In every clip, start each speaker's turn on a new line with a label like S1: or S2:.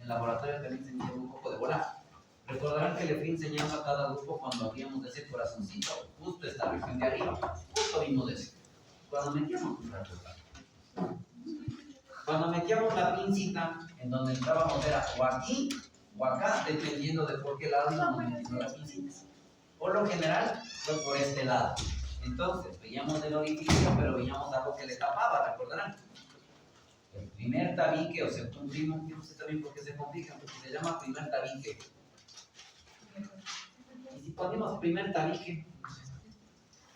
S1: el laboratorio también se enseñó un poco de bola. Recordarán que le fui enseñando a cada grupo cuando habíamos de ese corazoncito, justo esta región de arriba, justo vimos de eso. Cuando metíamos la pincita, en donde entrábamos era o aquí o acá, dependiendo de por qué lado íbamos metiendo las pincitas. Por lo general, fue por este lado. Entonces, veíamos el orificio, pero veíamos algo que le tapaba, ¿recordarán? El primer tabique o septum primum, no sé también por qué se complica, porque se llama primer tabique. Y si ponemos primer tabique,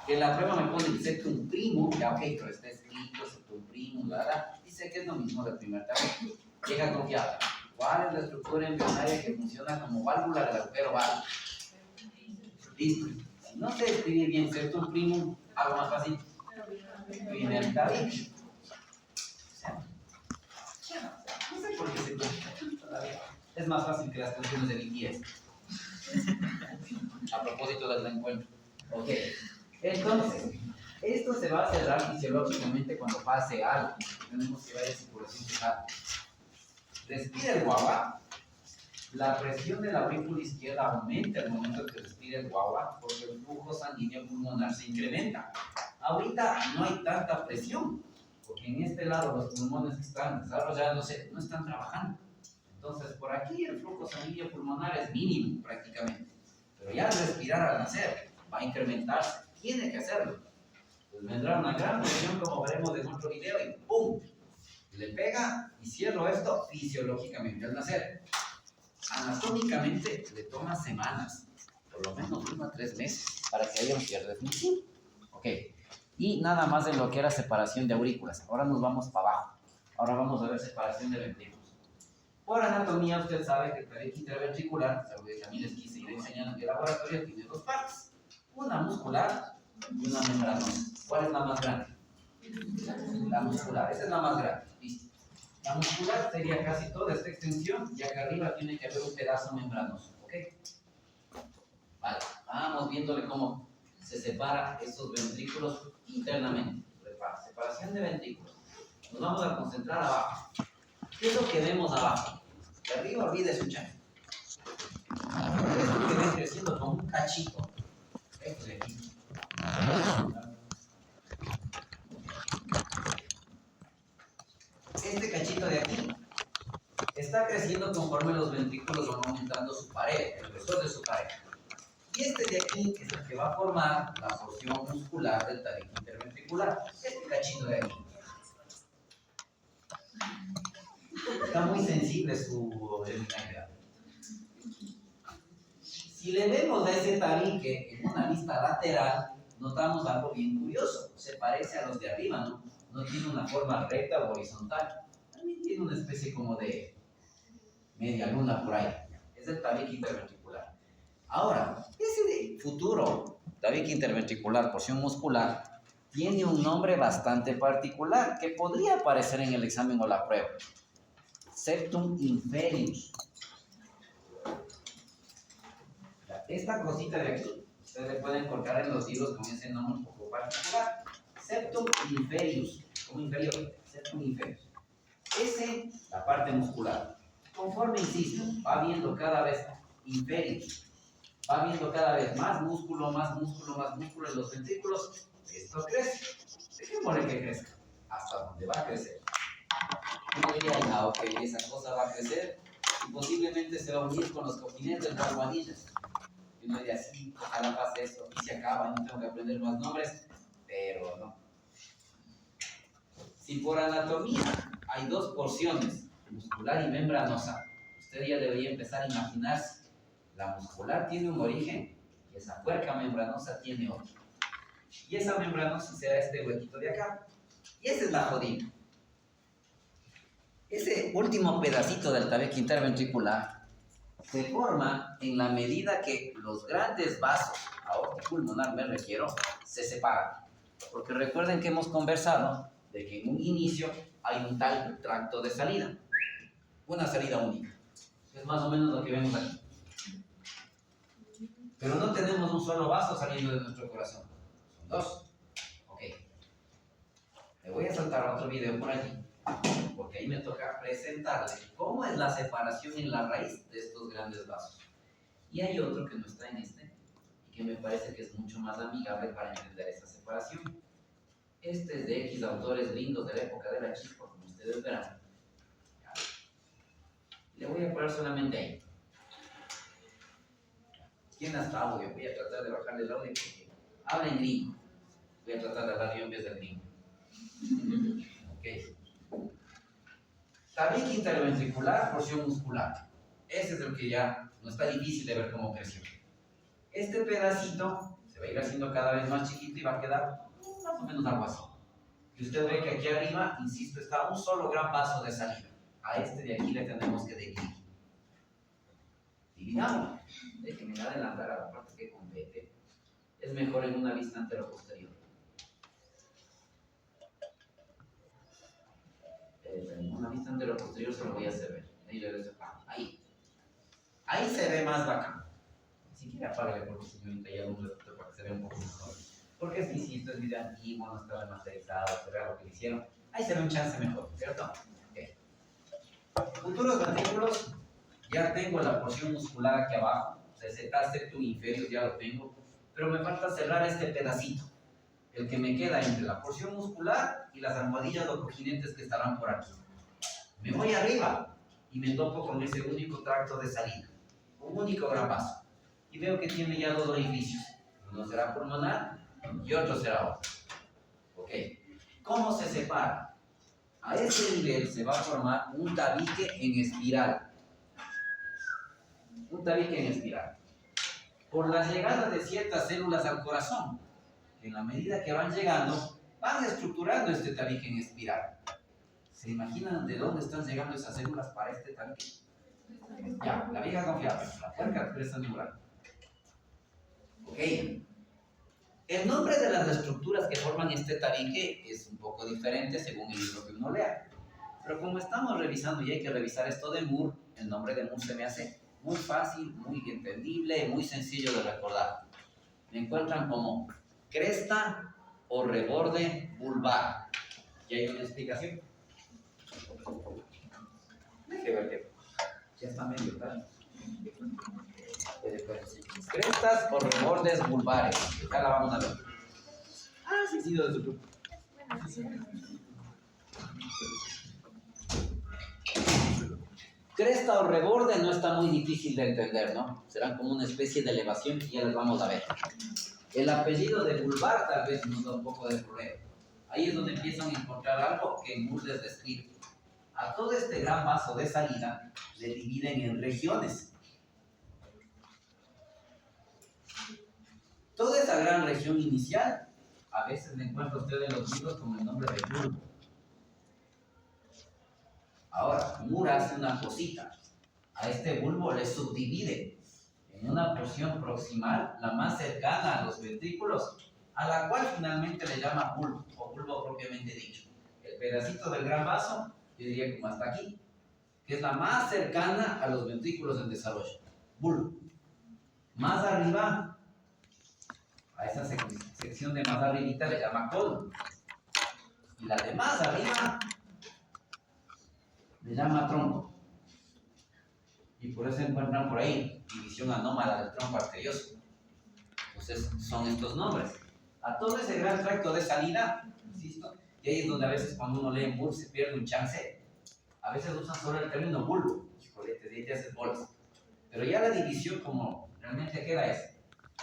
S1: que en la prueba me pone el septum primum, ya ok, pero está escrito septum primum, ¿verdad? Dice que es lo mismo del primer tabique. Llega confiado. ¿Cuál es la estructura embrionaria que funciona como válvula del agujero vagal? Listo. Si no sé escribir bien septum primum, algo más fácil. Primer tabique. No sé por qué se complica todavía. Es más fácil que las canciones de BTS. A propósito del encuentro. Ok. Entonces, esto se va a cerrar fisiológicamente cuando pase algo. Tenemos que ver la circulación total. Respira el guagua. La presión de la aurícula izquierda aumenta al momento que respira el guagua porque el flujo sanguíneo pulmonar se incrementa. Ahorita no hay tanta presión porque en este lado los pulmones que están desarrollándose no están trabajando. Entonces, por aquí el flujo sanguíneo pulmonar es mínimo prácticamente. Pero ya al respirar al nacer va a incrementarse. Tiene que hacerlo. Pues vendrá una gran presión como veremos en otro video y ¡pum! Le pega y cierro esto fisiológicamente al nacer. Anatómicamente le toma semanas, por lo menos 1 a 3 meses, para que haya un cierre definitivo. Ok. Y nada más de lo que era separación de aurículas. Ahora nos vamos para abajo. Ahora vamos a ver separación de ventrículos. Por anatomía usted sabe que el tabique interventricular, algo que también les quise ir enseñando en el laboratorio, tiene 2 partes. Una muscular y una membranosa. ¿Cuál es la más grande? La muscular. Esa es la más grande. Listo. La muscular sería casi toda esta extensión y acá arriba tiene que haber un pedazo membranoso. ¿Ok? Vale. Vamos viéndole cómo se separa estos ventrículos internamente. Separación de ventrículos. Nos vamos a concentrar abajo. ¿Qué es lo que vemos abajo? De arriba olvide su chat. Esto que ven creciendo como un cachito. Esto de aquí. Este cachito de aquí está creciendo conforme los ventrículos van aumentando su pared, el grosor de su pared. Y este de aquí es el que va a formar la porción muscular del tabique interventricular. Este cachito de aquí. Está muy sensible su terminalidad. Si le vemos a ese tabique en una vista lateral, notamos algo bien curioso. Se parece a los de arriba, ¿no? No tiene una forma recta o horizontal. También tiene una especie como de media luna por ahí. Es el tabique interventricular. Ahora, ese futuro tabique interventricular, porción muscular, tiene un nombre bastante particular que podría aparecer en el examen o la prueba. Septum inferius. Esta cosita de aquí, ustedes le pueden cortar en los hilos con ese nombre un poco particular. Septum inferius. ¿Cómo inferior? Septum inferius. Ese, la parte muscular. Conforme, insisto, va viendo cada vez inferius. Va viendo cada vez más músculo, más músculo, más músculo en los ventrículos. Esto crece. Dejémosle que crezca. Hasta donde va a crecer. Uno diría, ah, ok, esa cosa va a crecer y posiblemente se va a unir con los cojinetes o almohadillas. Y uno diría, sí, ojalá pase eso y se acaba, no tengo que aprender más nombres, pero no. Si por anatomía hay 2 porciones, muscular y membranosa, usted ya debería empezar a imaginarse, la muscular tiene un origen y esa puerca membranosa tiene otro. Y esa membranosa será este huequito de acá. Y esa es la jodida. Ese último pedacito del tabique interventricular se forma en la medida que los grandes vasos aortopulmonar, me refiero, se separan. Porque recuerden que hemos conversado de que en un inicio hay un tal tracto de salida. Una salida única. Es más o menos lo que vemos aquí. Pero no tenemos un solo vaso saliendo de nuestro corazón. Son 2. Ok. Le voy a saltar otro video por allí porque ahí me toca presentarle cómo es la separación en la raíz de estos grandes vasos. Y hay otro que no está en este, y que me parece que es mucho más amigable para entender esa separación. Este es de X autores gringos de la época de la chispa, como ustedes verán. Le voy a poner solamente ahí. ¿Quién hasta audio? Voy a tratar de bajarle el audio porque habla en gringo. Voy a tratar de hablar yo en vez del gringo. Ok. Tabique interventricular, porción muscular. Ese es el que ya no está difícil de ver cómo creció. Este pedacito se va a ir haciendo cada vez más chiquito y va a quedar más o menos algo así. Y usted ve que aquí arriba, insisto, está un solo gran vaso de salida. A este de aquí le tenemos que dividir. Dividamos. Déjenme adelantar a la parte que compete. Es mejor en una vista anteroposterior. En una vista anteroposterior se lo voy a hacer ver. Ahí regreso. Ahí se ve más bacán. Si quiere apágale porque señorita ya un ratito para que se vea un poco mejor. Porque es, insisto, es video antiguo, no está remasterizado, se vea lo que le hicieron. Ahí se ve un chance mejor, ¿cierto? Okay. Futuros ventrículos, ya tengo la porción muscular aquí abajo, o sea, ese septum inferior ya lo tengo, pero me falta cerrar este pedacito, el que me queda entre la porción muscular y las almohadillas o cojinentes que estarán por aquí. Me voy arriba y me topo con ese único tracto de salida, un único gran vaso, y veo que tiene ya dos orificios, uno será pulmonar y otro será otro. Ok, ¿cómo se separa? A ese nivel se va a formar un tabique en espiral. Un tabique en espiral. Por la llegada de ciertas células al corazón, que en la medida que van llegando, van estructurando este tabique en espiral. ¿Se imaginan de dónde están llegando esas células para este tabique? Ya, la vieja confiable, la puerca cresta neural. Ok. El nombre de las estructuras que forman este tabique es un poco diferente según el libro que uno lea. Pero como estamos revisando y hay que revisar esto de Moore, el nombre de Moore se me hace muy fácil, muy entendible, muy sencillo de recordar. Me encuentran como cresta o reborde vulvar. ¿Y hay una explicación? Déjeme ver que ya está medio tarde. Crestas o rebordes vulvares. Acá la vamos a ver. Ah, sí, sí, de su grupo. Cresta o reborde no está muy difícil de entender, ¿no? Serán como una especie de elevación que ya les vamos a ver. El apellido de vulvar tal vez nos da un poco de problema. Ahí es donde empiezan a encontrar algo que Moore les describe. A todo este gran vaso de salida le dividen en regiones. Toda esa gran región inicial, a veces le encuentra usted en los libros con el nombre de bulbo. Ahora, Moore hace una cosita. A este bulbo le subdivide en una porción proximal, la más cercana a los ventrículos, a la cual finalmente le llama bulbo, o bulbo propiamente dicho. El pedacito del gran vaso, yo diría como hasta aquí, que es la más cercana a los ventrículos en desarrollo. Bulbo. Más arriba, a esa sección de más arribita le llama colon. Y la de más arriba le llama tronco. Y por eso encuentran por ahí división anómala del tronco arterioso. Entonces son estos nombres. A todo ese gran tracto de salida, insisto, y ahí es donde a veces cuando uno lee en Moore se pierde un chance. A veces usan solo el término bulbo. Híjole, te haces bolas. Pero ya la división como realmente queda es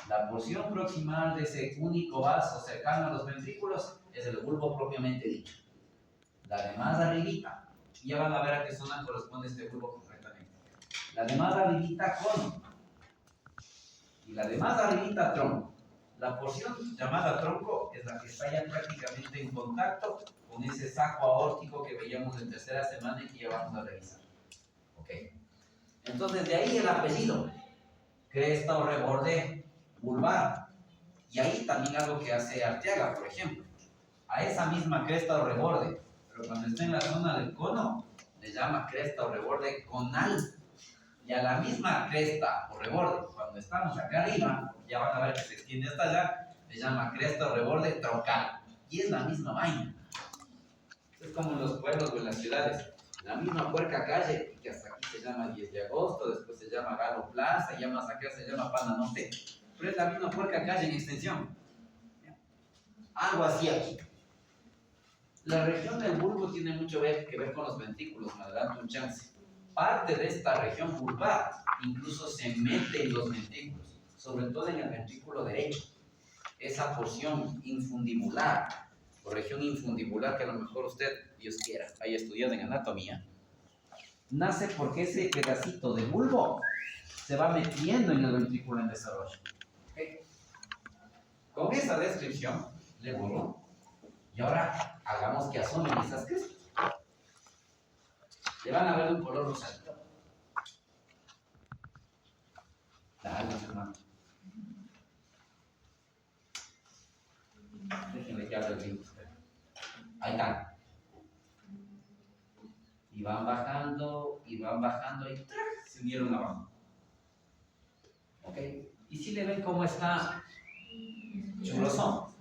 S1: la porción proximal de ese único vaso cercano a los ventrículos es el bulbo propiamente dicho. La de más arribita, y ya van a ver a qué zona corresponde este bulbo concretamente. La de más arribita colon y la de más arribita tronco. La porción llamada tronco es la que está ya prácticamente en contacto con ese saco aórtico que veíamos en tercera semana y que ya vamos a revisar. Ok. Entonces de ahí el apellido, cresta o reborde vulvar. Y ahí también algo que hace Arteaga, por ejemplo. A esa misma cresta o reborde, pero cuando está en la zona del cono, le llama cresta o reborde conal. Y a la misma cresta o reborde, cuando estamos acá arriba, ya van a ver que se extiende hasta allá, le llama cresta o reborde troncal. Y es la misma vaina. Es como en los pueblos o en las ciudades. La misma puerca calle, que hasta aquí se llama 10 de agosto, después se llama Galo Plaza, y ya más acá se llama Pananote. Pero es la misma puerca calle en extensión. Algo así aquí. La región del bulbo tiene mucho que ver con los ventrículos, me adelanto un chance. Parte de esta región vulvar incluso se mete en los ventrículos, sobre todo en el ventrículo derecho. Esa porción infundibular, o región infundibular que a lo mejor usted, Dios quiera, haya estudiado en anatomía, nace porque ese pedacito de bulbo se va metiendo en el ventrículo en desarrollo. ¿Okay? Con esa descripción, le borro. Y ahora hagamos que asomen esas crestas. Le van a ver un color rosadito. Dale, hermano. Déjenme que hable el ritmo. Ahí están. Y van bajando, y se unieron abajo. ¿Ok? Y si le ven cómo está chuloso.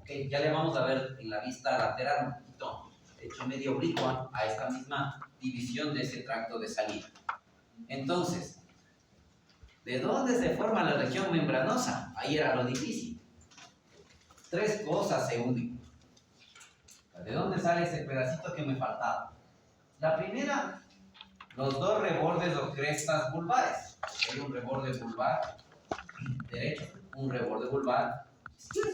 S1: ¿Ok? Ya le vamos a ver en la vista lateral un poquito, hecho medio oblicua a esta misma división de ese tracto de salida. Entonces, ¿de dónde se forma la región membranosa? Ahí era lo difícil. Tres cosas se unen. ¿De dónde sale ese pedacito que me faltaba? La primera, los dos rebordes o crestas vulvares. Hay un reborde vulvar derecho, un reborde vulvar izquierdo.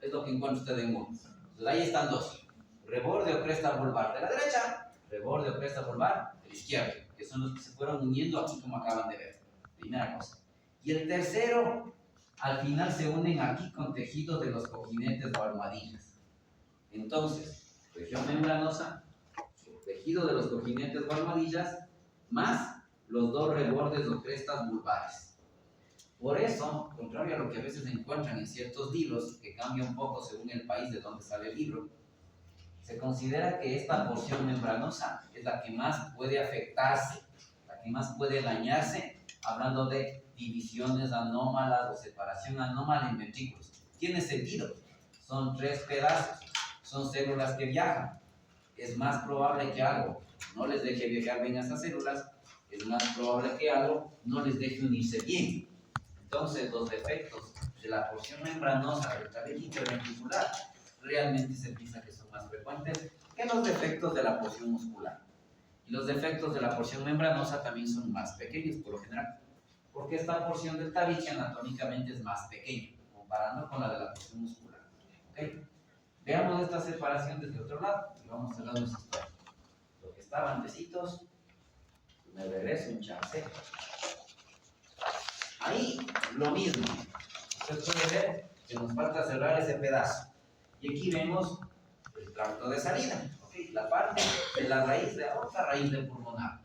S1: Es lo que encuentra usted en uno. Entonces ahí están dos. Reborde o cresta vulvar de la derecha, reborde o cresta vulvar de la izquierda, que son los que se fueron uniendo aquí como acaban de ver. Primera cosa. Y el tercero, al final se unen aquí con tejidos de los cojinetes o almohadillas. Entonces, región membranosa, tejido de los cojinetes o almohadillas, más los dos rebordes o crestas vulvares. Por eso, contrario a lo que a veces encuentran en ciertos libros, que cambia un poco según el país de donde sale el libro, se considera que esta porción membranosa es la que más puede afectarse, la que más puede dañarse, hablando de divisiones anómalas o separación anómala en ventrículos. Tiene sentido, son tres pedazos, son células que viajan. Es más probable que algo no les deje viajar bien a esas células, es más probable que algo no les deje unirse bien. Entonces, los defectos de la porción membranosa del cabellito ventricular realmente se piensa que son más frecuentes que los defectos de la porción muscular. Y los defectos de la porción membranosa también son más pequeños, por lo general, porque esta porción del tabique anatómicamente es más pequeña, comparando con la de la porción muscular. ¿Okay? Veamos esta separación desde otro lado y vamos a hablar de esa historia. Lo que estaba antecitos, me regreso un chance. Ahí, lo mismo. Usted puede ver que nos falta cerrar ese pedazo. Y aquí vemos el tracto de salida. ¿Okay? La parte de la raíz de la otra raíz del pulmonar.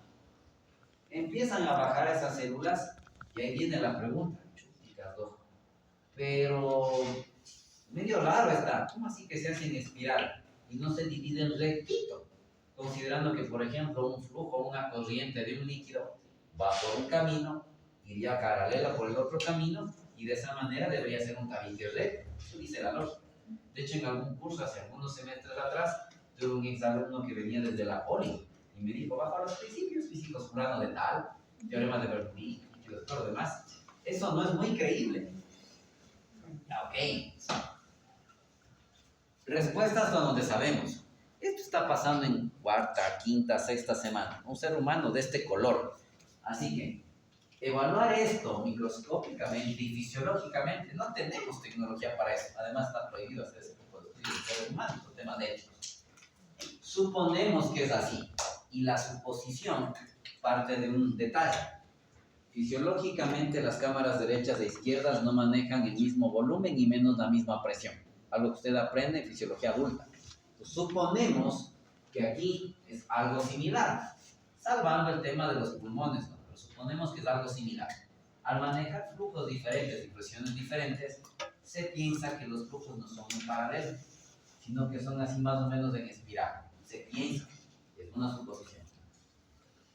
S1: Empiezan a bajar esas células y ahí viene la pregunta. Pero medio raro está. ¿Cómo así que se hace en espiral y no se dividen rectito? Considerando que, por ejemplo, un flujo, una corriente de un líquido va por un camino, iría paralela por el otro camino y de esa manera debería ser un tabique recto. Eso dice la lógica. De hecho, en algún curso, hace algunos semestres atrás, tuve un exalumno que venía desde la poli y me dijo, bajo los principios físicos fulano de tal, teorema de Bernoulli y todo lo demás. Eso no es muy creíble. Ok. Respuestas a donde sabemos. Esto está pasando en cuarta, quinta, sexta semana. Un ser humano de este color. Así que, evaluar esto microscópicamente y fisiológicamente, no tenemos tecnología para eso. Además, está prohibido hacer ese tipo de estudios de ser humano, por tema de éticos. Suponemos que es así. Y la suposición parte de un detalle. Fisiológicamente, las cámaras derechas e izquierdas no manejan el mismo volumen y menos la misma presión. Algo que usted aprende en fisiología adulta. Entonces, suponemos que aquí es algo similar, salvando el tema de los pulmones, ¿no? Pero suponemos que es algo similar. Al manejar flujos diferentes y presiones diferentes, se piensa que los flujos no son en paralelo, sino que son así más o menos en espiral. Se piensa, es una suposición.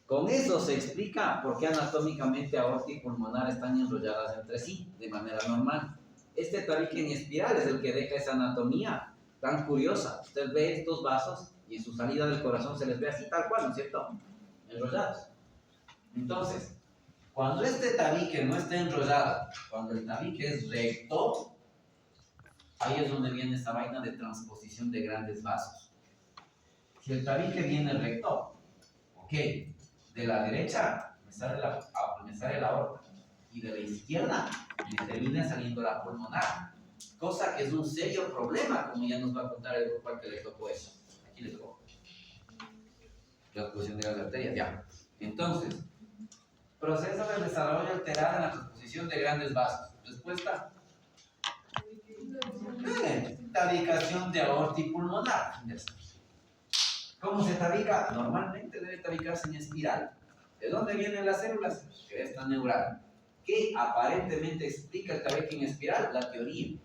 S1: Con eso se explica por qué anatómicamente aorta y pulmonar están enrolladas entre sí, de manera normal. Este tabique en espiral es el que deja esa anatomía tan curiosa. Usted ve estos vasos y en su salida del corazón se les ve así tal cual, ¿no es cierto? Enrollados. Entonces, cuando este tabique no está enrollado, cuando el tabique es recto, ahí es donde viene esa vaina de transposición de grandes vasos. Si el tabique viene recto, ok, de la derecha me sale la aorta y de la izquierda me termina saliendo la pulmonar, cosa que es un serio problema, como ya nos va a contar el grupo al que le tocó eso. Aquí le tocó transposición de las arterias, ya. Entonces, proceso de desarrollo alterado en la transposición de grandes vasos. Respuesta: tabicación de aorta y pulmonar. ¿Cómo se tabica? Normalmente debe tabicarse en espiral. ¿De dónde vienen las células? De esta neural. ¿Qué aparentemente explica el tabique en espiral? La teoría.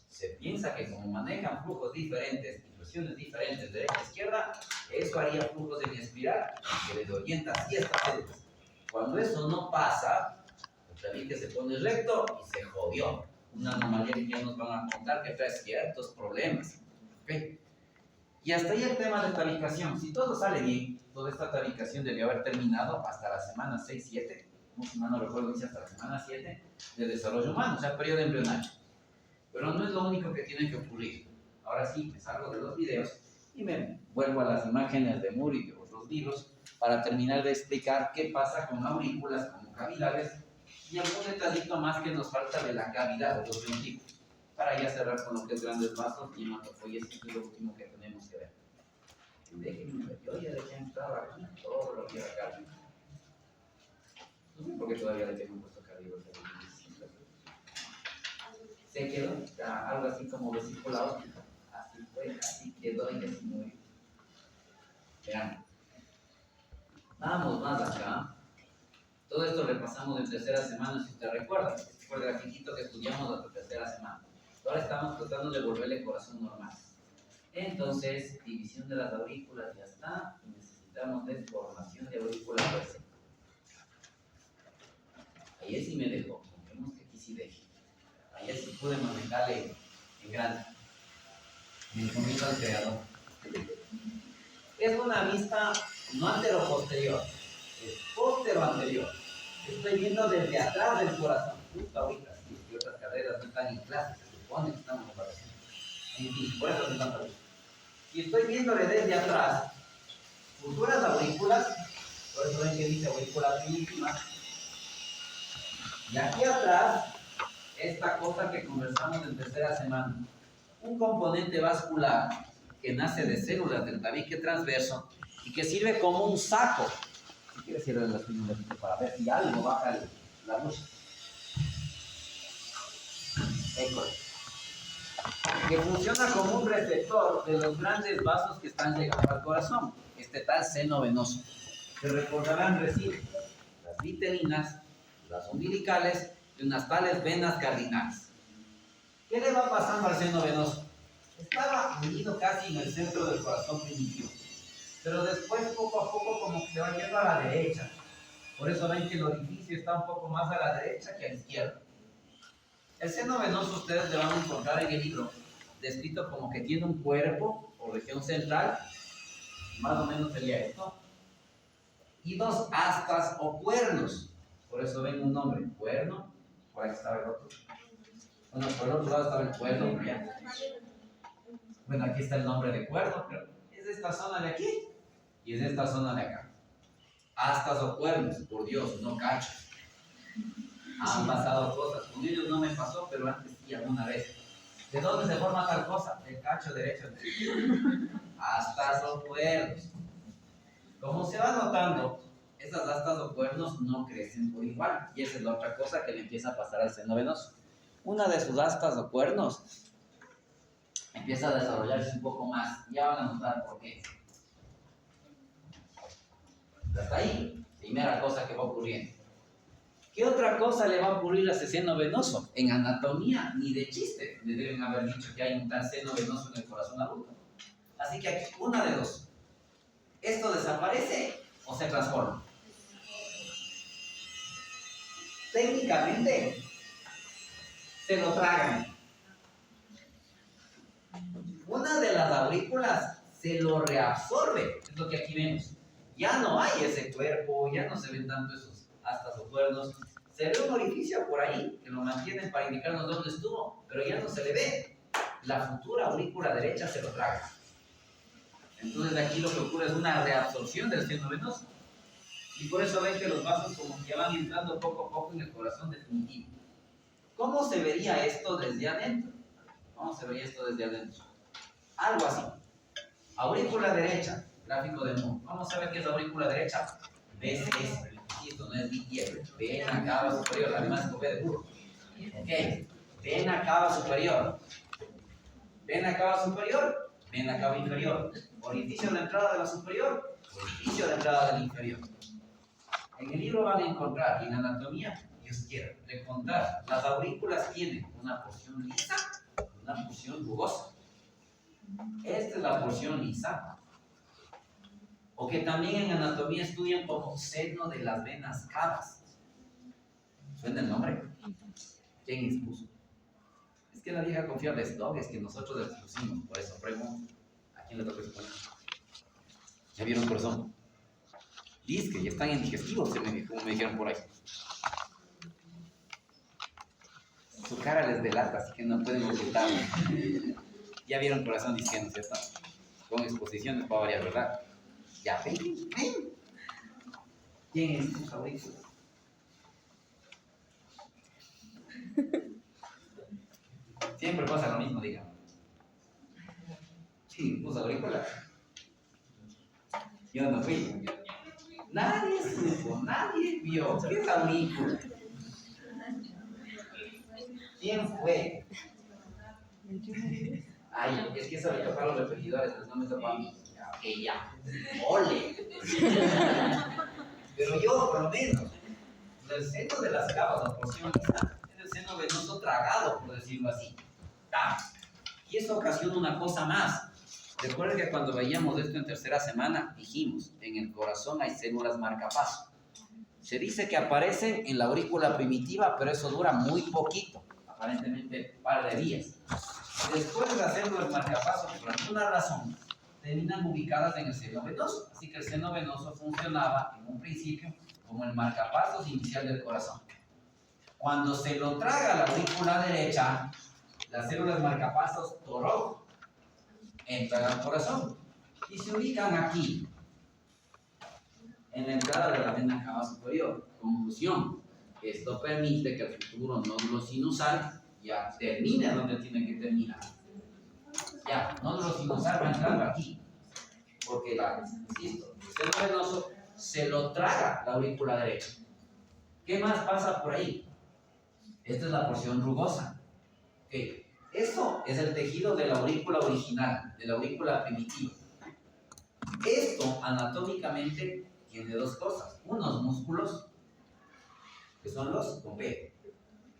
S1: Se piensa que como manejan flujos diferentes, instrucciones diferentes, derecha a izquierda, eso haría flujos en espiral que les orienta así a estas células. Cuando eso no pasa, el tabique se pone recto y se jodió. Una anomalía que ya nos van a contar que trae ciertos problemas. ¿Okay? Y hasta ahí el tema de tabicación. Si todo sale bien, toda esta tabicación debió haber terminado hasta la semana 6-7, si mal no recuerdo, dice hasta la semana 7 de desarrollo humano, o sea, periodo embrionario. Pero no es lo único que tiene que ocurrir. Ahora sí, me salgo de los videos y me vuelvo a las imágenes de Moore y de otros libros para terminar de explicar qué pasa con aurículas, como cavidades, y algún detallito más que nos falta de la cavidad de los ventículos, para ya cerrar con lo que es grandes vasos y hematopoiesis, es lo último que tenemos que ver. Déjenme ver, yo ya dejé entrar aquí todo lo que era cardio. No sé por qué todavía le tengo puesto cardio. Se quedó, algo así como vesícula óptica. Así fue, así quedó y así murió. Vean. Vamos más acá. Todo esto repasamos en tercera semana, si usted recuerda. Este fue el grafiquito que estudiamos la tercera semana. Ahora estamos tratando de volverle corazón normal. Entonces, división de las aurículas ya está. Y necesitamos deformación de aurícula per se. Ahí sí me dejó. Vemos que aquí sí deje. Ahí sí pude manejarle en grande. Me encomiendo al creador. Es una vista no antero-posterior, es postero-anterior. Estoy viendo desde atrás del corazón. Justo ahorita, sí, y otras carreras no están en clase, se supone que estamos en corazón. En fin, por eso se están hablando. Si estoy viéndole desde atrás, futuras aurículas, por eso ven que dice aurícula primitiva. Y aquí atrás, esta cosa que conversamos en tercera semana, un componente vascular que nace de células del tabique transverso y que sirve como un saco. Si quieres cierrar las piernas para ver si algo baja la luz. Que funciona como un receptor de los grandes vasos que están llegando al corazón, este tal seno venoso. Se recordarán recién las vitelinas, las umbilicales y unas tales venas cardinales. ¿Qué le va pasando al seno venoso? Estaba unido casi en el centro del corazón primitivo, pero después poco a poco como que se va yendo a la derecha. Por eso ven que el orificio está un poco más a la derecha que a la izquierda. El seno venoso ustedes le van a encontrar en el libro descrito como que tiene un cuerpo o región central, más o menos sería esto, y dos astas o cuernos. Por eso ven un nombre, cuerno. Por ahí estaba el otro. Bueno, por el otro lado estaba el cuerno. Bueno, aquí está el nombre de cuerno, pero es de esta zona de aquí y es de esta zona de acá. Astas o cuernos, por Dios, no cachos. Han pasado cosas, con ellos no me pasó, pero antes sí, alguna vez. ¿De dónde se forma tal cosa? Del cacho derecho. Astas o cuernos. Como se va notando, esas astas o cuernos no crecen por igual. Y esa es la otra cosa que le empieza a pasar al seno venoso. Una de sus astas o cuernos empieza a desarrollarse un poco más. Ya van a notar por qué. Hasta ahí, primera cosa que va ocurriendo. ¿Qué otra cosa le va a ocurrir a ese seno venoso? En anatomía, ni de chiste, le deben haber dicho que hay un tal seno venoso en el corazón adulto. Así que aquí, una de dos. ¿Esto desaparece o se transforma? Técnicamente, se lo tragan. Una de las aurículas se lo reabsorbe. Es lo que aquí vemos. Ya no hay ese cuerpo, ya no se ven tanto esos astas o cuernos. Se ve un orificio por ahí que lo mantienen para indicarnos dónde estuvo, pero ya no se le ve. La futura aurícula derecha se lo traga. Entonces aquí lo que ocurre es una reabsorción del seno venoso. Y por eso ven que los vasos como que van entrando poco a poco en el corazón definitivo. ¿Cómo se vería esto desde adentro? ¿Cómo se vería esto desde adentro? Algo así. Aurícula derecha, gráfico de Moore. ¿Cómo sabe qué es la aurícula derecha? ¿Ves? Esto no es izquierda. Vena cava superior, además es de burro. Ok. Vena cava superior. Vena cava superior. Vena cava inferior. Orificio de entrada de la superior. Orificio de entrada del inferior. En el libro van a encontrar en anatomía, Dios quiera, encontrar las aurículas tienen una porción lisa, una porción rugosa. Esta es la porción lisa. O que también en anatomía estudian como seno de las venas cavas. ¿Suena el nombre? ¿Quién expuso? Es que la vieja confiable es Dog, es que nosotros les pusimos, por eso pregunto. ¿A quién le toca exponer? ¿Ya vieron corazón? Dice que ya están indigestivos, como me dijeron por ahí. Su cara les delata, así que no pueden ocultarlo. Ya vieron corazón diciendo, ¿cierto? Con exposiciones para variar, ¿verdad? Ya, ven. ¿Quién es tus aurículas? Siempre pasa lo mismo, digamos. Sí, tus aurículas. Yo no fui. Nadie supo, nadie vio. ¿Qué es aurícula? ¿Quién fue? Ay, es que eso le toca a los repetidores, pero no me toca a mí. Ya. ¡Ole! Pero yo, por lo menos, el seno de las cavas, la porción lisa, es el seno venoso tragado, por decirlo así. Y eso ocasiona una cosa más. Recuerden que cuando veíamos esto en tercera semana, dijimos, en el corazón hay células marcapaso. Se dice que aparecen en la aurícula primitiva, pero eso dura muy poquito, aparentemente un par de días. Después las células marcapaso, por alguna razón, terminan ubicadas en el seno venoso. Así que el seno venoso funcionaba en un principio como el marcapasos inicial del corazón. Cuando se lo traga la aurícula derecha, las células marcapasos toro entran al corazón y se ubican aquí, en la entrada de la vena cava superior. Conclusión: esto permite que el futuro nódulo sinusal ya termine donde tiene que terminar. Ya, nódulo sinusal va entrando aquí, porque insisto, el seno venoso se lo traga la aurícula derecha. ¿Qué más pasa por ahí? Esta es la porción rugosa. Okay. Esto es el tejido de la aurícula original, de la aurícula primitiva. Esto anatómicamente tiene dos cosas: unos músculos, que son los con P,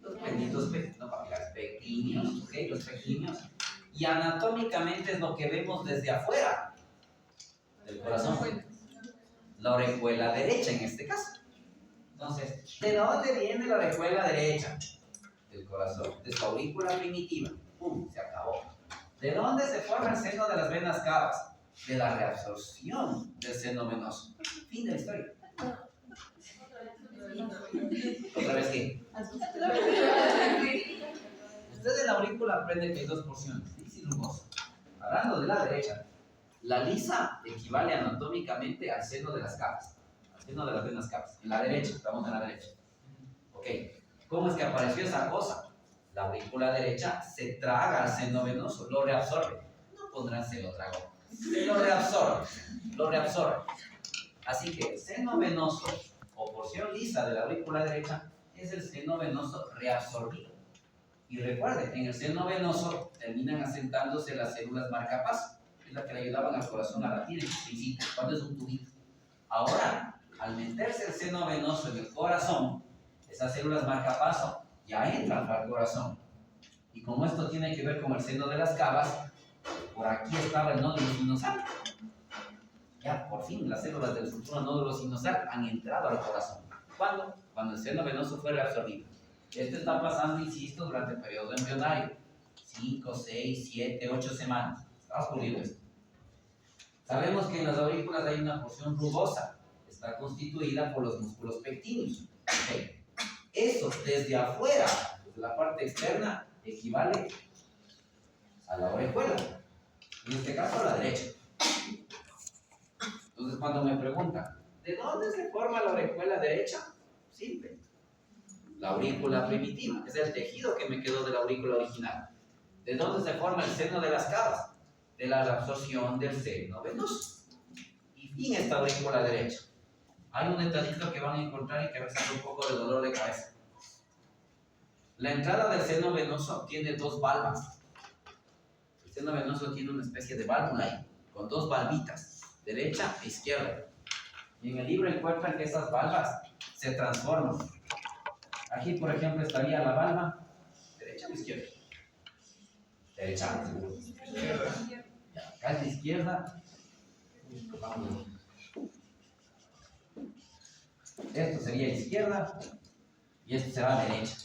S1: los benditos no papilares, pequeños, ¿okay? Los pequeños, y anatómicamente es lo que vemos desde afuera del corazón, la orejuela derecha en este caso. Entonces, ¿de dónde viene la orejuela derecha? Del corazón, de su aurícula primitiva. ¡Pum! Se acabó. ¿De dónde se forma el seno de las venas cavas? De la reabsorción del seno venoso. Fin de la historia. ¿Otra vez qué? Usted en la aurícula aprende que hay dos porciones, lisa y rugosa. Hablando de la derecha, la lisa equivale anatómicamente al seno de las cavas, al seno de las venas cavas. En la derecha, estamos en la derecha. Ok, ¿cómo es que apareció esa cosa? La aurícula derecha se traga al seno venoso, lo reabsorbe. No pondrán se lo tragó, se lo reabsorbe, lo reabsorbe. Así que el seno venoso o porción lisa de la aurícula derecha es el seno venoso reabsorbido. Y recuerden, en el seno venoso terminan asentándose las células marcapaso, que es la que le ayudaban al corazón a latir en el principio, cuando es un tubito. Ahora, al meterse el seno venoso en el corazón, esas células marcapaso ya entran al corazón. Y como esto tiene que ver con el seno de las cavas, por aquí estaba el nódulo sinusal. Ya, por fin, las células del futuro nódulo sinusal han entrado al corazón. ¿Cuándo? Cuando el seno venoso fue reabsorbido. Esto está pasando, insisto, durante el periodo embrionario. 5, 6, 7, 8 semanas. Está ocurriendo esto. Sabemos que en las aurículas hay una porción rugosa, está constituida por los músculos pectíneos. Okay. Eso desde afuera, desde la parte externa, equivale a la orejuela, en este caso a la derecha. Entonces cuando me preguntan, ¿de dónde se forma la orejuela derecha? Simple. La aurícula primitiva, es el tejido que me quedó de la aurícula original. ¿De dónde se forma el seno de las cavas? De la absorción del seno venoso. Y en esta aurícula derecha hay un detallito que van a encontrar y que a veces da un poco de dolor de cabeza. La entrada del seno venoso tiene dos valvas. El seno venoso tiene una especie de válvula ahí, con dos valvitas, derecha e izquierda. Y en el libro encuentran que esas valvas se transforman. Aquí, por ejemplo, estaría la valva derecha o izquierda. Derecha, seguro. Acá es la izquierda. Esto sería izquierda y esto será derecha.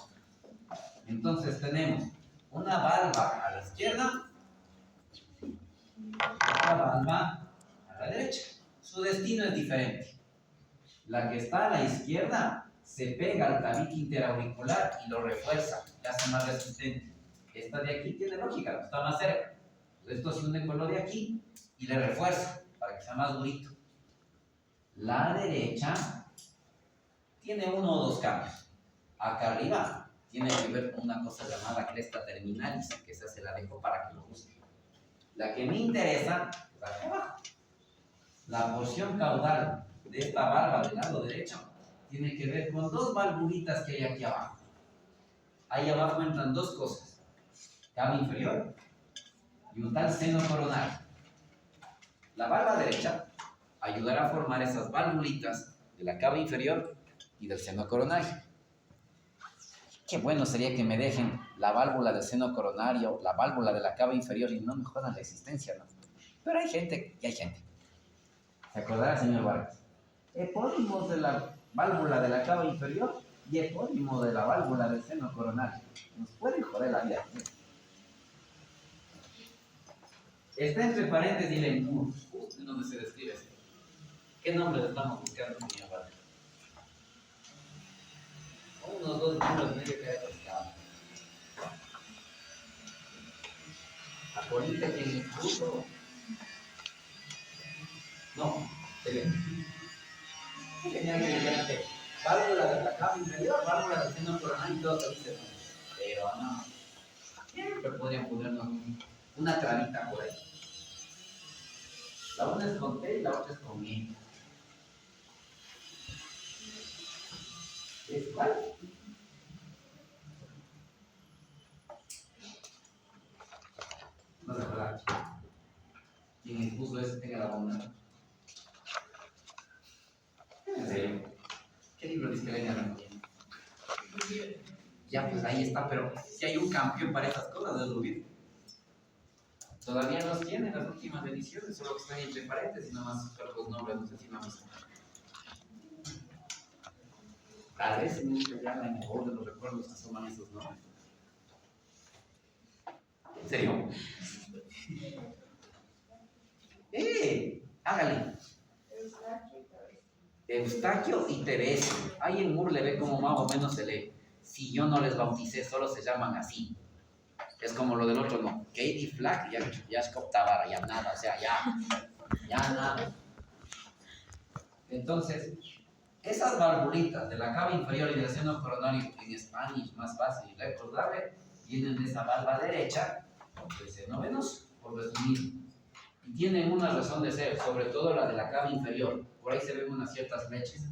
S1: Entonces tenemos una valva a la izquierda, otra valva a la derecha. Su destino es diferente. La que está a la izquierda se pega al tabique interauricular y lo refuerza, le hace más resistente. Esta de aquí tiene lógica, está más cerca. Esto se une con lo de aquí y le refuerza para que sea más durito. La derecha tiene uno o dos cambios. Acá arriba tiene que ver con una cosa llamada cresta terminalis, que esa se la dejo para que lo busque. La que me interesa es acá abajo. La porción caudal de esta valva del lado derecho tiene que ver con dos valvulitas que hay aquí abajo. Ahí abajo entran dos cosas: cava inferior y un tal seno coronario. La valva derecha ayudará a formar esas valvulitas de la cava inferior y del seno coronario. Qué bueno sería que me dejen la válvula del seno coronario, la válvula de la cava inferior y no me jodan la existencia, ¿no? Pero hay gente y hay gente. ¿Se acordará, señor Vargas? Epónimos de la válvula de la cava inferior y epónimo de la válvula del seno coronario. Nos pueden joder la vida. Está entre paréntesis el muro, justo en donde se describe esto. ¿Qué nombre le estamos buscando, señor Vargas? Unos dos muros medio que hay pescado. Acuérdate que incluso. No, se ve. Tenía que decirte, válvula de la cava inferior, válvula del seno coronario y todo se dice. Pero no. Siempre podrían ponernos una trabita por ahí. La una es con T y la otra es con E. ¿Es cuál? No se acuerda. Quien expuso eso tenga la bondad. ¿En serio? ¿Qué libro dice que le ganan bien? Ya, pues ahí está, pero si hay un campeón para esas cosas, es Rubí. Todavía los tienen las últimas ediciones, solo que están entre paréntesis, nomás los nombres, no sé si me gustan. Tal vez en un ya en el de los recuerdos se asoman esos nombres. ¿En serio? Hágale. Eustaquio y Teresa. Ahí en Moore le ve como más o menos se lee. Si yo no les bauticé, solo se llaman así. Es como lo del otro, no. Katie Flack, ya es Coptavara, ya nada, o sea, ya nada. Entonces, esas valvulitas de la cava inferior y del seno coronario, en Spanish más fácil y recordable, vienen de esa valva derecha, del seno venoso, por resumir. Y tienen una razón de ser, sobre todo la de la cava inferior. Por ahí se ven unas ciertas flechas.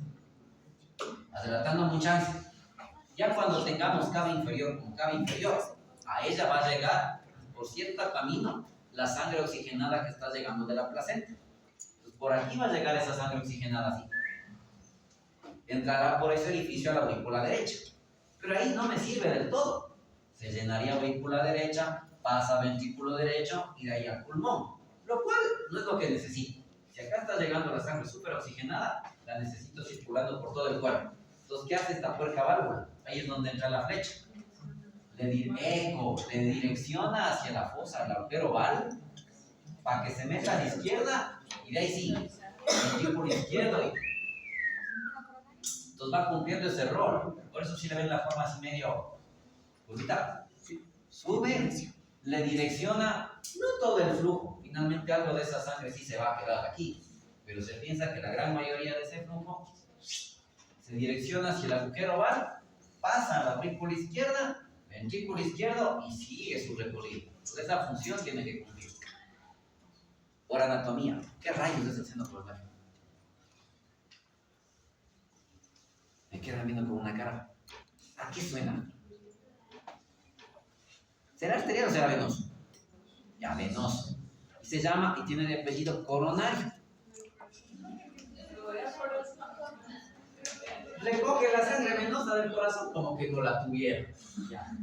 S1: Adelantando muchas. Ya cuando tengamos cava inferior con cava inferior, a ella va a llegar por cierto camino la sangre oxigenada que está llegando de la placenta. Entonces, por aquí va a llegar esa sangre oxigenada así. Entrará por ese orificio a la aurícula derecha. Pero ahí no me sirve del todo. Se llenaría aurícula derecha, pasa ventrículo derecho y de ahí al pulmón. Lo cual no es lo que necesito. Si acá está llegando la sangre súper oxigenada, la necesito circulando por todo el cuerpo. Entonces, ¿qué hace esta puerca válvula? Ahí es donde entra la flecha. Le direcciona hacia la fosa del agujero oval para que se meta a la izquierda Y de ahí sigue. Ventrículo izquierdo. Entonces va cumpliendo ese rol. Por eso si le ven la forma así medio curvita. Sube, le direcciona, no todo el flujo. Finalmente algo de esa sangre sí se va a quedar aquí. Pero se piensa que la gran mayoría de ese flujo se direcciona hacia el agujero oval, pasa a la aurícula izquierda, ventrículo izquierdo y sigue su recorrido. Entonces esa función tiene que cumplir. Por anatomía, ¿qué rayos es el seno coronario? Me quedan viendo con una cara. ¿A qué suena? ¿Será arterial o será venoso? Ya, venoso. Y se llama y tiene de apellido coronario. Le coge la sangre venosa del corazón como que no la tuviera. Ya.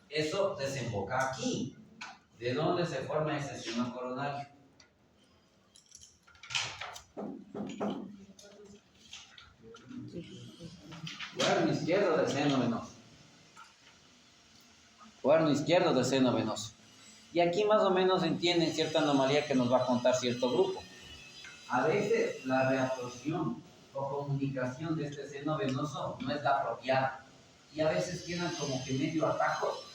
S1: Eso desemboca aquí. ¿De dónde se forma ese seno coronario? Cuerno izquierdo del seno venoso. Cuerno izquierdo del seno venoso. Y aquí más o menos entienden cierta anomalía que nos va a contar cierto grupo. A veces la reabsorción o comunicación de este seno venoso no es la apropiada. Y a veces quedan como que medio atajos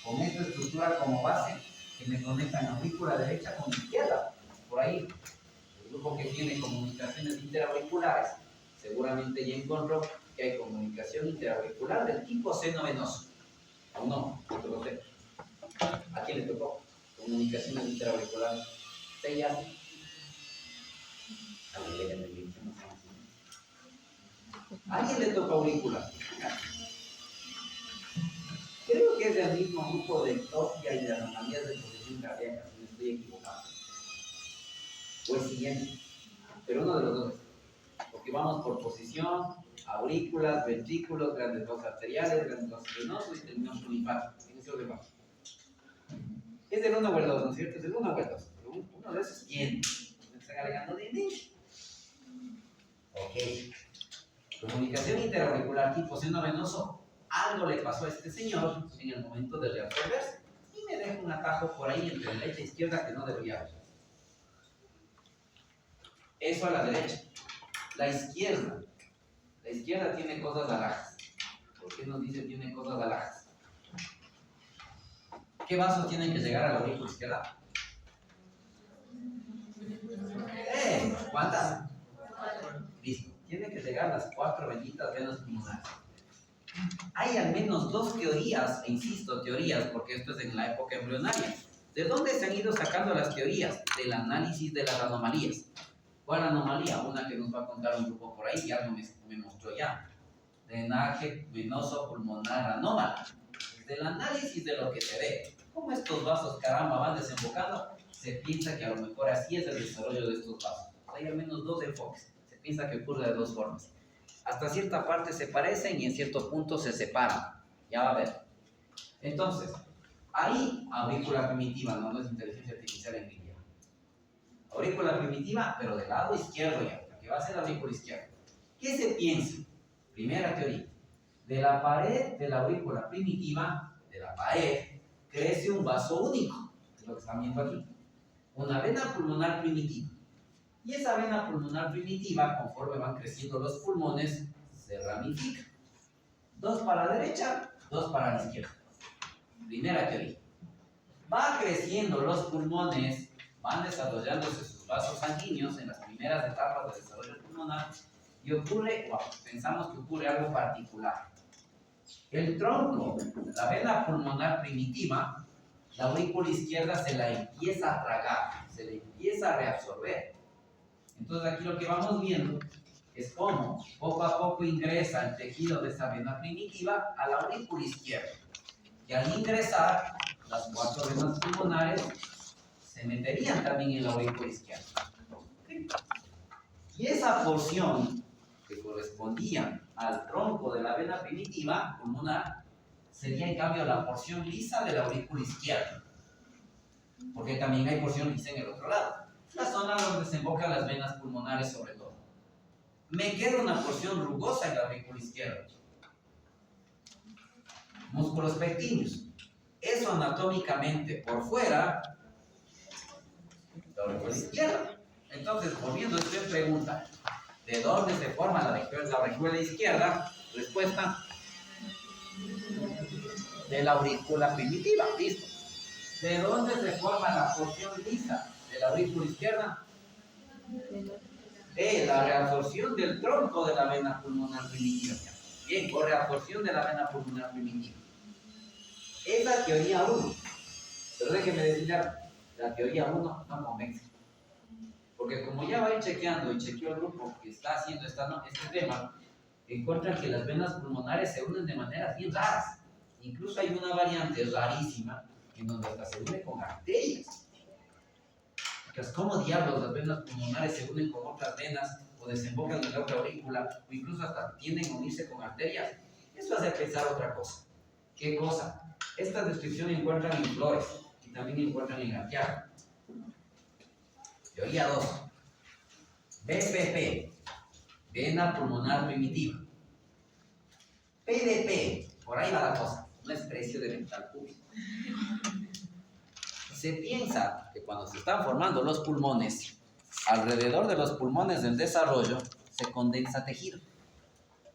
S1: con esta estructura como base que me conectan aurícula derecha con izquierda. Por ahí, el grupo que tiene comunicaciones interauriculares seguramente ya encontró que hay comunicación interauricular del tipo seno venoso. ¿O no? ¿A quién le tocó? Comunicaciones interauriculares. Sellas. ¿A alguien le toca aurícula? Creo que es del mismo grupo de ectopia y de anomalías de posición cardíaca, si no estoy equivocado. O el siguiente, pero uno de los dos. Porque vamos por posición, aurículas, ventrículos, grandes vasos arteriales, grandes vasos venosos y terminamos con infarto. Es del 1 o el 2, ¿no es cierto? Es del 1 o el 2. Uno de esos, ¿quién? Me están alegando de mí. Ok. Comunicación interauricular tipo seno venoso. Algo le pasó a este señor en el momento de reabsorberse. Y me deja un atajo por ahí entre derecha e izquierda que no debería haber. Eso a la derecha. La izquierda. La izquierda tiene cosas alhajas. ¿Por qué nos dice tiene cosas alhajas? ¿Qué vasos tienen que llegar a la aurícula izquierda? ¿Cuántas? Listo. Tienen que llegar las 4 benditas venas pulmonares. Hay al menos 2 teorías, e insisto, teorías, porque esto es en la época embrionaria. ¿De dónde se han ido sacando las teorías? Del análisis de las anomalías. ¿Cuál anomalía? Una que nos va a contar un grupo por ahí, ya me mostró ya. Drenaje venoso pulmonar anómalo. Del análisis de lo que se ve. ¿Cómo estos vasos, caramba, van desembocando? Se piensa que a lo mejor así es el desarrollo de estos vasos. Hay al menos 2 enfoques. Se piensa que ocurre de 2 formas. Hasta cierta parte se parecen y en cierto punto se separan. Ya va a ver. Entonces, ahí, aurícula primitiva, no es inteligencia artificial en línea. Aurícula primitiva, pero del lado izquierdo ya, que va a ser la aurícula izquierda. ¿Qué se piensa? Primera teoría. De la pared de la aurícula primitiva, de la pared, crece un vaso único. Es lo que están viendo aquí. Una vena pulmonar primitiva. Y esa vena pulmonar primitiva, conforme van creciendo los pulmones, se ramifica. 2 para la derecha, 2 para la izquierda. Primera teoría. Va creciendo los pulmones, van desarrollándose sus vasos sanguíneos en las primeras etapas del desarrollo pulmonar y ocurre, pensamos que ocurre algo particular. El tronco, la vena pulmonar primitiva, la aurícula izquierda se la empieza a tragar, se la empieza a reabsorber. Entonces aquí lo que vamos viendo es cómo poco a poco ingresa el tejido de esa vena primitiva a la aurícula izquierda. Y al ingresar, las 4 venas pulmonares se meterían también en la aurícula izquierda. ¿Okay? Y esa porción que correspondía al tronco de la vena primitiva pulmonar sería en cambio la porción lisa de la aurícula izquierda. Porque también hay porción lisa en el otro lado. La zona donde desembocan las venas pulmonares sobre todo. Me queda una porción rugosa en la aurícula izquierda. Músculos pectíneos. Eso anatómicamente por fuera, la aurícula izquierda. Entonces, volviendo a esta pregunta, ¿de dónde se forma la aurícula izquierda? Respuesta, de la aurícula primitiva, listo. ¿De dónde se forma la porción lisa de la aurícula izquierda? De la reabsorción del tronco de la vena pulmonar primitiva. Bien, o reabsorción de la vena pulmonar primitiva. Es la teoría 1. Pero déjenme decirle algo, la teoría 1 no convence. Porque como ya va a ir chequeando y chequeó el grupo que está haciendo este tema, encuentran que las venas pulmonares se unen de maneras bien raras. Incluso hay una variante rarísima en donde hasta se une con arterias. Entonces, ¿cómo diablos las venas pulmonares se unen con otras venas o desembocan en la otra aurícula o incluso hasta tienden a unirse con arterias? Eso hace pensar otra cosa. ¿Qué cosa? Esta descripción encuentran en Flores y también encuentran en Santiago. Teoría 2. BPP, vena pulmonar primitiva. PDP, por ahí va la cosa, no es precio de dental público. Se piensa que cuando se están formando los pulmones, alrededor de los pulmones del desarrollo se condensa tejido.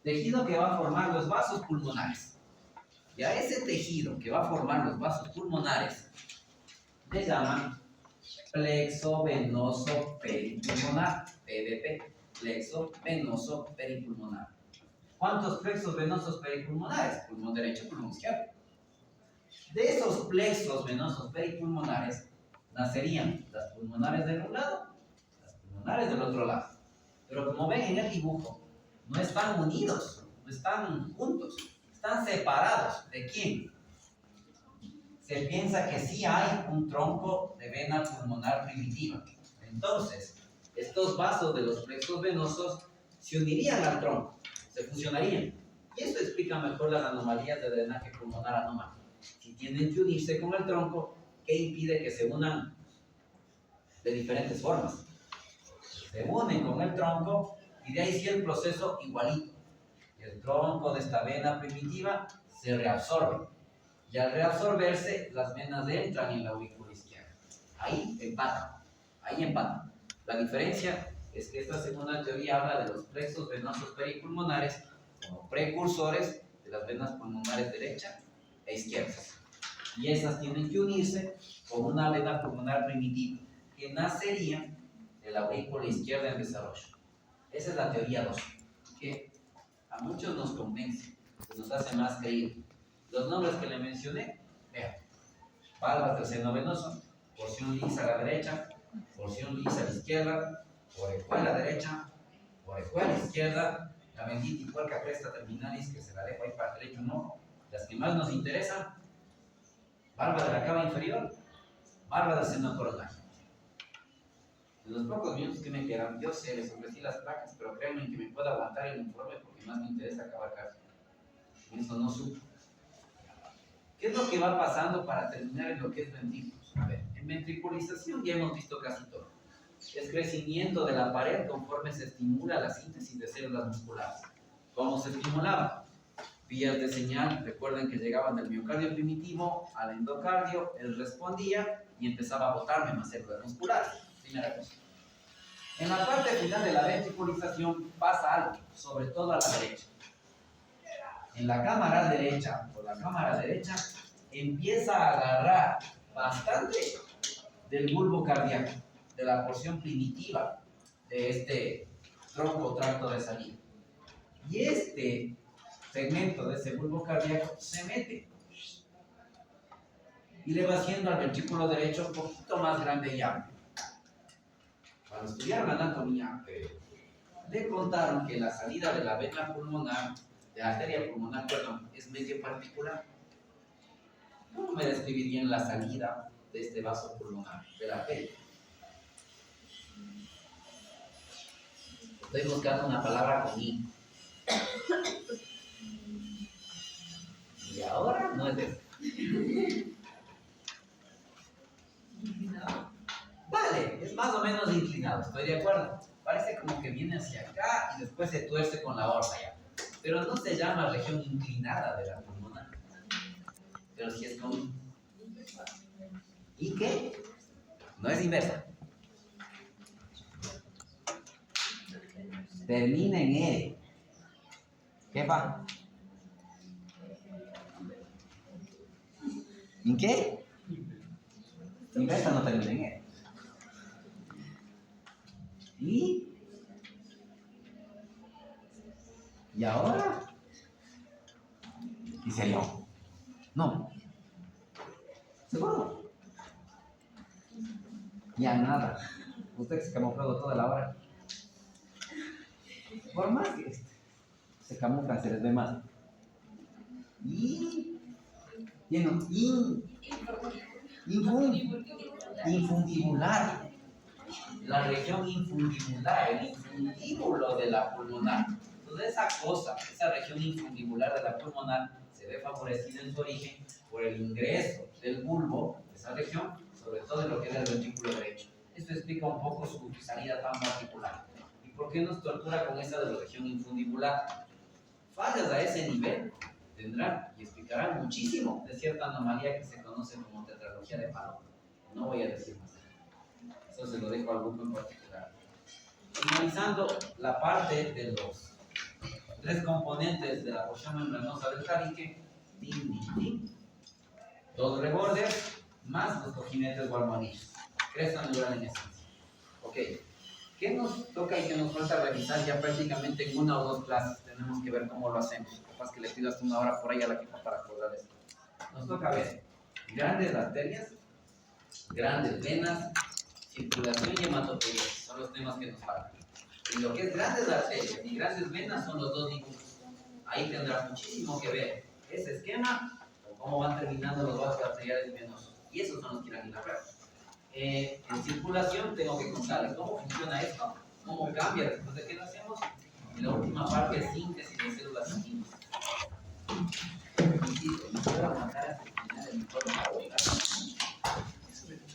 S1: Tejido que va a formar los vasos pulmonares. Y a ese tejido que va a formar los vasos pulmonares le llaman plexo venoso peripulmonar, PVP, plexo venoso peripulmonar. ¿Cuántos plexos venosos peripulmonares? Pulmón derecho, pulmón izquierdo. De esos plexos venosos peripulmonares nacerían las pulmonares de un lado, las pulmonares del otro lado. Pero como ven en el dibujo, no están unidos, no están juntos, están separados. ¿De quién? Se piensa que sí hay un tronco de vena pulmonar primitiva. Entonces, estos vasos de los plexos venosos se unirían al tronco, se fusionarían. Y esto explica mejor las anomalías de drenaje pulmonar anómalo. Si tienen que unirse con el tronco, ¿qué impide que se unan de diferentes formas? Se unen con el tronco y de ahí sí el proceso igualito. El tronco de esta vena primitiva se reabsorbe. Y al reabsorberse, las venas entran en la aurícula izquierda. Ahí empatan. La diferencia es que esta segunda teoría habla de los plexos venosos peripulmonares como precursores de las venas pulmonares derecha e izquierda. Y esas tienen que unirse con una vena pulmonar primitiva que nacería de la aurícula izquierda en desarrollo. Esa es la teoría 2, que a muchos nos convence, que nos hace más creíble. Los nombres que le mencioné, vean, valvas del seno venoso, porción lisa a la derecha, porción lisa a la izquierda, orejuela a la derecha, orejuela a la izquierda, la bendita y puerca cresta terminalis, que se la dejo ahí para el derecho un ojo. Las que más nos interesan, valva de la cava inferior, valva del seno coronario. En los pocos minutos que me quedan, yo sé, les ofrecí las placas, pero créanme que me puedo aguantar el informe porque más me interesa acabar casi. Eso no supo. ¿Qué es lo que va pasando para terminar en lo que es ventrículos? A ver, en ventriculización ya hemos visto casi todo. Es crecimiento de la pared conforme se estimula la síntesis de células musculares. ¿Cómo se estimulaba? Vías de señal, recuerden que llegaban del miocardio primitivo al endocardio, él respondía y empezaba a botarme más células musculares. Primera cosa. En la parte final de la ventriculización pasa algo, sobre todo a la derecha. En la cámara derecha, empieza a agarrar bastante del bulbo cardíaco, de la porción primitiva de este tronco tracto de salida. Y este segmento de ese bulbo cardíaco se mete y le va haciendo al ventrículo derecho un poquito más grande y amplio. Cuando estudiaron anatomía, le contaron que la salida de la vena pulmonar, de la arteria pulmonar, perdón, es medio particular. ¿Cómo me describirían la salida de este vaso pulmonar, de la arteria? Estoy buscando una palabra con I. Y ahora no es eso. Vale, es más o menos inclinado, estoy de acuerdo. Parece como que viene hacia acá y después se tuerce con la aorta ya. Pero no se llama región inclinada de la pulmonar. Pero sí es con... ¿Y qué? No es inversa. termina en E. ¿Qué va? ¿En qué? Inversa no termina en E. ¿Y ahora? ¿Y se yo? No. ¿Seguro? Ya nada. Usted se camufló toda la hora. Por más que se camuflan, se les ve más. Y tiene un infundibular. La región infundibular, el infundíbulo de la pulmonar. Entonces esa cosa, esa región infundibular de la pulmonar se ve favorecida en su origen por el ingreso del bulbo de esa región, sobre todo en lo que es el ventrículo derecho. Esto explica un poco su salida tan particular. ¿Y por qué nos tortura con esa de la región infundibular? Fallas a ese nivel tendrán y explicarán muchísimo de cierta anomalía que se conoce como tetralogía de Fallot. No voy a decir más. Eso se lo dejo al grupo en particular. Finalizando la parte de los tres componentes de la porción membranosa del tabique, dos rebordes más los cojinetes o almohadillas. Cresta neural en esencia. Ok. ¿Qué nos toca y qué nos falta revisar ya prácticamente en una o dos clases? Tenemos que ver cómo lo hacemos. Capaz que le pido hasta una hora por ahí a la que para acordar esto. Nos toca ver grandes arterias, grandes venas, circulación y hematopoiesis. Son los temas que nos faltan. Y lo que es grandes arterias y grandes venas son los dos dibujos. Ahí tendrá muchísimo que ver ese esquema o cómo van terminando los vasos arteriales y venosos. Y esos son los que irán en la prueba. En circulación tengo que contarles cómo funciona esto, cómo cambia después de que lo hacemos. Y la última parte es síntesis de células sanguíneas. Insisto, no puedo matar hasta el final del informe.